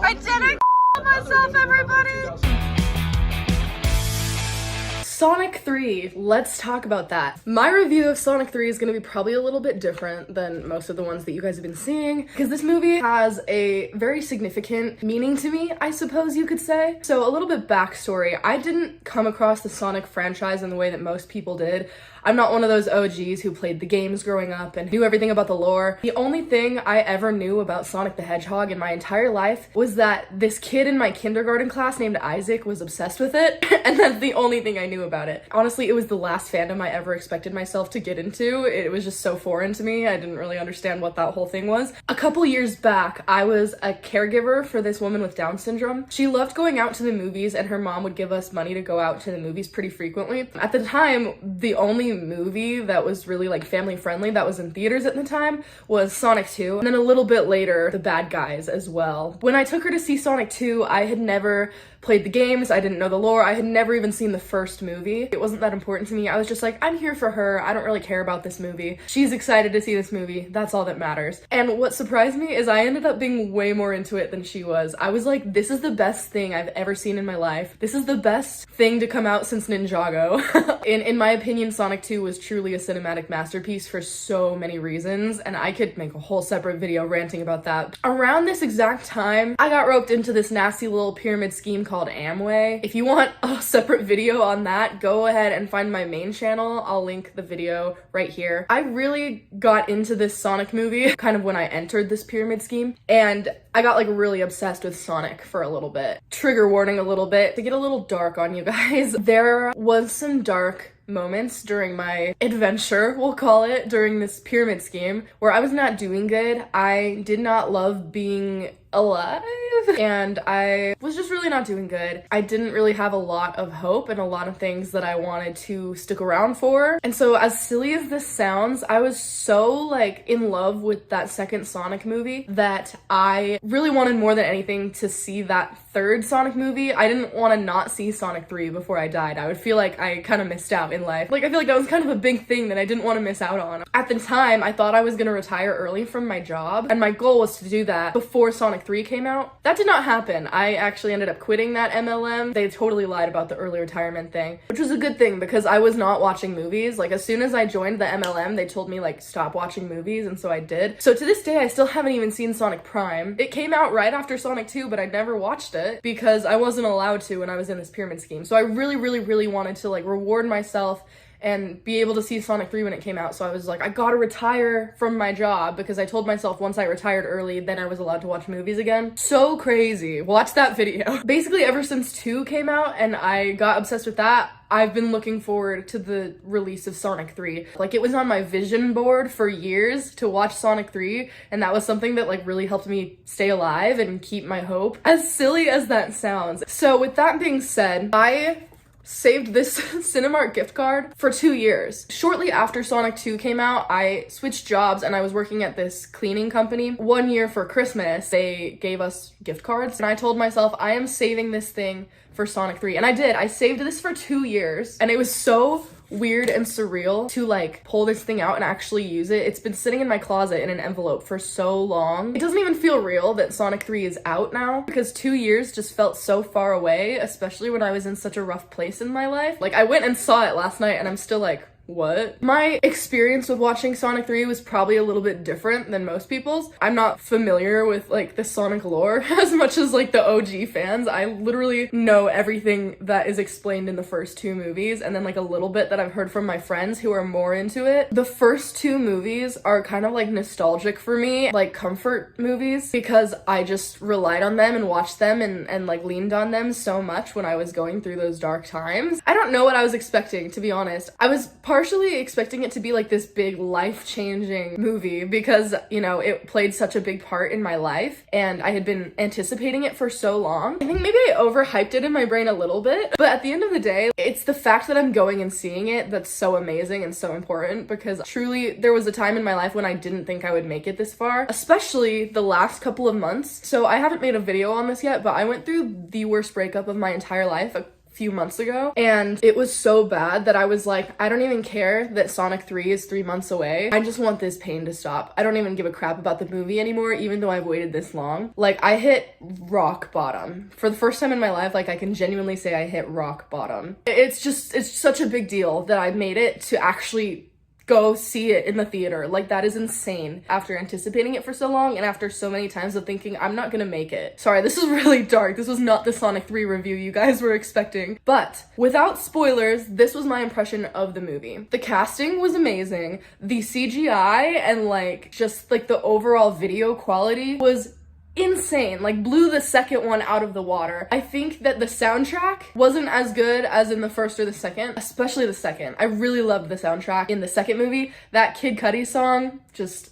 I didn't myself, everybody! Sonic 3, let's talk about that. My review of Sonic 3 is gonna be probably a little bit different than most of the ones that you guys have been seeing, because this movie has a very significant meaning to me, I suppose you could say. So a little bit backstory, I didn't come across the Sonic franchise in the way that most people did. I'm not one of those OGs who played the games growing up and knew everything about the lore. The only thing I ever knew about Sonic the Hedgehog in my entire life was that this kid in my kindergarten class named Isaac was obsessed with it, and that's the only thing I knew about it. Honestly, it was the last fandom I ever expected myself to get into. It was just so foreign to me. I didn't really understand what that whole thing was. A couple years back, I was a caregiver for this woman with Down syndrome. She loved going out to the movies, and her mom would give us money to go out to the movies pretty frequently. At the time, the only movie that was really like family friendly that was in theaters at the time was Sonic 2, and then a little bit later The Bad Guys as well. When I took her to see Sonic 2, I had never played the games, I didn't know the lore, I had never even seen the first movie. It wasn't that important to me. I was just like, I'm here for her, I don't really care about this movie. She's excited to see this movie, that's all that matters. And what surprised me is I ended up being way more into it than she was. I was like, this is the best thing I've ever seen in my life. This is the best thing to come out since Ninjago. In my opinion, Sonic 2 was truly a cinematic masterpiece for so many reasons, and I could make a whole separate video ranting about that. Around this exact time, I got roped into this nasty little pyramid scheme called Amway. If you want a separate video on that, go ahead and find my main channel. I'll link the video right here. I really got into this Sonic movie kind of when I entered this pyramid scheme, and I got like really obsessed with Sonic for a little bit. Trigger warning a little bit, to get a little dark on you guys. There was some dark moments during my adventure, we'll call it, during this pyramid scheme where I was not doing good. I did not love being alive, and I was just really not doing good. I didn't really have a lot of hope and a lot of things that I wanted to stick around for. And so as silly as this sounds, I was so like in love with that second Sonic movie that I really wanted more than anything to see that third Sonic movie. I didn't want to not see Sonic 3 before I died. I would feel like I kind of missed out in life. Like, I feel like that was kind of a big thing that I didn't want to miss out on. At the time, I thought I was gonna retire early from my job, and my goal was to do that before Sonic 3 came out. That did not happen. I actually ended up quitting that MLM. They totally lied about the early retirement thing, which was a good thing because I was not watching movies. Like, as soon as I joined the MLM, they told me like stop watching movies, and so I did. So to this day, I still haven't even seen Sonic Prime. It came out right after Sonic 2, but I never watched it because I wasn't allowed to when I was in this pyramid scheme. So I really wanted to like reward myself and be able to see Sonic 3 when it came out. So I was like, I gotta retire from my job because I told myself once I retired early, then I was allowed to watch movies again. So crazy. Watch that video. Basically, ever since 2 came out and I got obsessed with that, I've been looking forward to the release of Sonic 3. Like, it was on my vision board for years to watch Sonic 3, and that was something that like really helped me stay alive and keep my hope. As silly as that sounds. So with that being said, I saved this Cinemark gift card for 2 years. Shortly after Sonic 2 came out, I switched jobs and I was working at this cleaning company. 1 year for Christmas, they gave us gift cards, and I told myself, I am saving this thing for Sonic 3. And I did. I saved this for 2 years, and it was so weird and surreal to like pull this thing out and actually use it. It's been sitting in my closet in an envelope for so long. It doesn't even feel real that Sonic 3 is out now because 2 years just felt so far away, especially when I was in such a rough place in my life. Like, I went and saw it last night and I'm still like, what? My experience with watching Sonic 3 was probably a little bit different than most people's. I'm not familiar with like the Sonic lore as much as like the OG fans. I literally know everything that is explained in the first 2 movies, and then like a little bit that I've heard from my friends who are more into it. The first 2 movies are kind of like nostalgic for me, like comfort movies, because I just relied on them and watched them and like leaned on them so much when I was going through those dark times. I don't know what I was expecting, to be honest. I was partially expecting it to be like this big life-changing movie because, you know, it played such a big part in my life and I had been anticipating it for so long. I think maybe I overhyped it in my brain a little bit, but at the end of the day, it's the fact that I'm going and seeing it that's so amazing and so important, because truly there was a time in my life when I didn't think I would make it this far, especially the last couple of months. So I haven't made a video on this yet, but I went through the worst breakup of my entire life few months ago, and it was so bad that I was like, I don't even care that Sonic 3 is 3 months away. I just want this pain to stop. I don't even give a crap about the movie anymore, even though I've waited this long. Like, I hit rock bottom. For the first time in my life, like, I can genuinely say I hit rock bottom. It's such a big deal that I made it to actually go see it in the theater. Like, that is insane. After anticipating it for so long and after so many times of thinking, I'm not gonna make it. Sorry, this is really dark. This was not the Sonic 3 review you guys were expecting. But without spoilers, this was my impression of the movie. The casting was amazing. The CGI and like just like the overall video quality was insane. Like, blew the second one out of the water. I think that the soundtrack wasn't as good as in the first or the second, especially the second. I really loved the soundtrack in the second movie. That Kid Cudi song, just...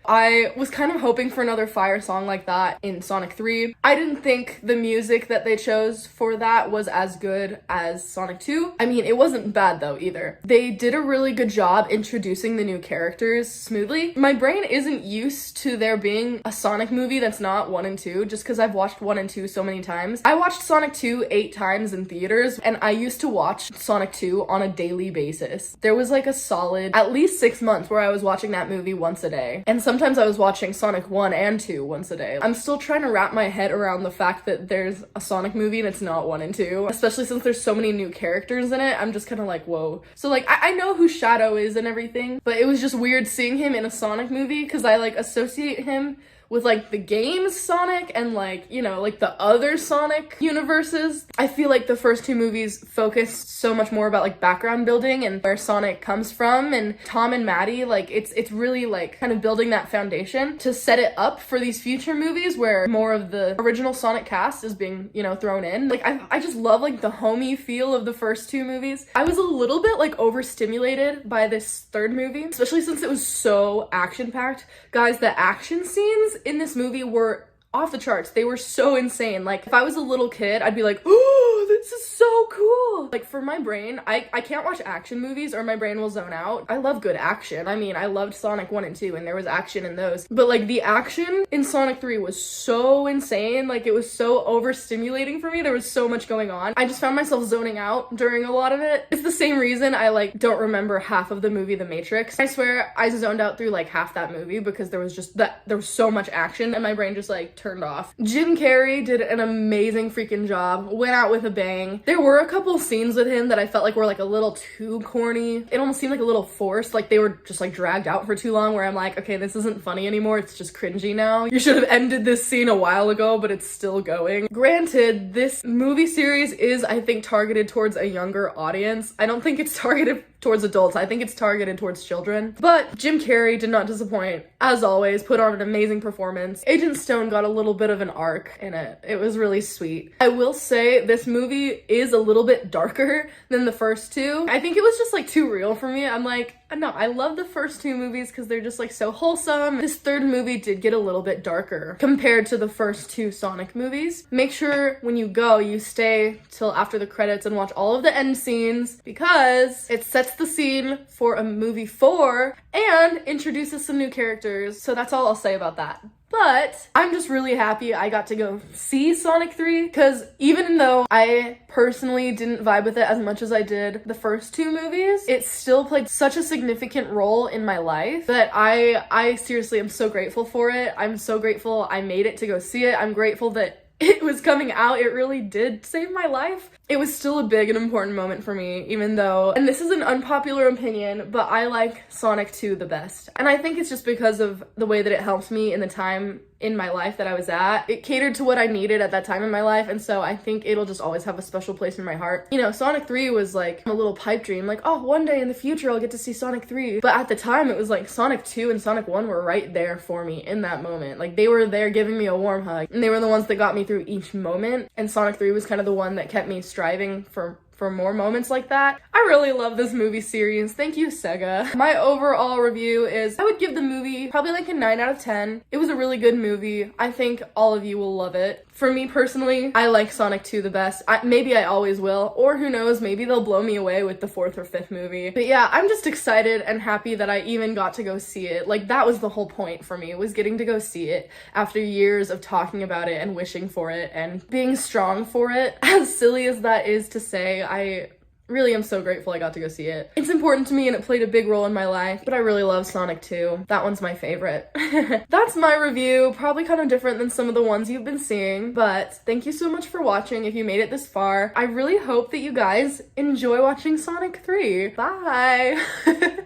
I was kind of hoping for another fire song like that in Sonic 3. I didn't think the music that they chose for that was as good as Sonic 2. I mean, it wasn't bad though either. They did a really good job introducing the new characters smoothly. My brain isn't used to there being a Sonic movie that's not 1 and 2, just because I've watched 1 and 2 so many times. I watched Sonic 2 8 times in theaters, and I used to watch Sonic 2 on a daily basis. There was like a solid at least 6 months where I was watching that movie once a day. And sometimes I was watching Sonic 1 and 2 once a day. I'm still trying to wrap my head around the fact that there's a Sonic movie and it's not 1 and 2, especially since there's so many new characters in it. I'm just kind of like, whoa. So like, I know who Shadow is and everything, but it was just weird seeing him in a Sonic movie because I like associate him with like the games Sonic and like, you know, like the other Sonic universes. I feel like the first 2 movies focused so much more about like background building and where Sonic comes from, and Tom and Maddie, like it's really like kind of building that foundation to set it up for these future movies where more of the original Sonic cast is being, you know, thrown in. Like I just love like the homey feel of the first 2 movies. I was a little bit like overstimulated by this third movie, especially since it was so action-packed. Guys, the action scenes in this movie were off the charts. They were so insane. Like, if I was a little kid, I'd be like, oh, this is so cool. Like, for my brain, I can't watch action movies or my brain will zone out. I love good action. I mean, I loved Sonic 1 and 2 and there was action in those. But like, the action in Sonic 3 was so insane. Like, it was so overstimulating for me. There was so much going on. I just found myself zoning out during a lot of it. It's the same reason I like don't remember half of the movie The Matrix. I swear I zoned out through like half that movie because there was so much action and my brain just like turned off. Jim Carrey did an amazing freaking job. Went out with a bang. There were a couple scenes with him that I felt like were like a little too corny. It almost seemed like a little forced. Like they were just like dragged out for too long where I'm like, okay, this isn't funny anymore. It's just cringy now. You should have ended this scene a while ago, but it's still going. Granted, this movie series is, I think, targeted towards a younger audience. I don't think it's targeted towards adults. I think it's targeted towards children. But Jim Carrey did not disappoint. As always, put on an amazing performance. Agent Stone got a little bit of an arc in it. It was really sweet. I will say this movie is a little bit darker than the first 2. I think it was just like too real for me. I'm like, no, I love the first 2 movies because they're just like so wholesome. This third movie did get a little bit darker compared to the first 2 Sonic movies. Make sure when you go, you stay till after the credits and watch all of the end scenes because it sets the scene for a movie 4 and introduces some new characters. So that's all I'll say about that. But I'm just really happy I got to go see Sonic 3 because even though I personally didn't vibe with it as much as I did the first 2 movies, it still played such a significant role in my life that I seriously am so grateful for it. I'm so grateful I made it to go see it. I'm grateful that it was coming out. It really did save my life. It was still a big and important moment for me, even though, and this is an unpopular opinion, but I like Sonic 2 the best. And I think it's just because of the way that it helped me in the time in my life that I was at. It catered to what I needed at that time in my life, and so I think it'll just always have a special place in my heart. You know, Sonic 3 was like a little pipe dream, like, oh, one day in the future I'll get to see Sonic 3. But at the time, it was like Sonic 2 and Sonic 1 were right there for me in that moment. Like, they were there giving me a warm hug, and they were the ones that got me through each moment, and Sonic 3 was kind of the one that kept me striving for for more moments like that. I really love this movie series. Thank you, Sega. My overall review is I would give the movie probably like a 9 out of 10. It was a really good movie. I think all of you will love it. For me personally, I like Sonic 2 the best. Maybe I always will, or who knows, maybe they'll blow me away with the 4th or 5th movie. But yeah, I'm just excited and happy that I even got to go see it. Like, that was the whole point for me, was getting to go see it after years of talking about it and wishing for it and being strong for it. As silly as that is to say, I really am so grateful I got to go see it. It's important to me and it played a big role in my life, but I really love Sonic 2. That one's my favorite. That's my review, probably kind of different than some of the ones you've been seeing, but thank you so much for watching if you made it this far. I really hope that you guys enjoy watching Sonic 3. Bye!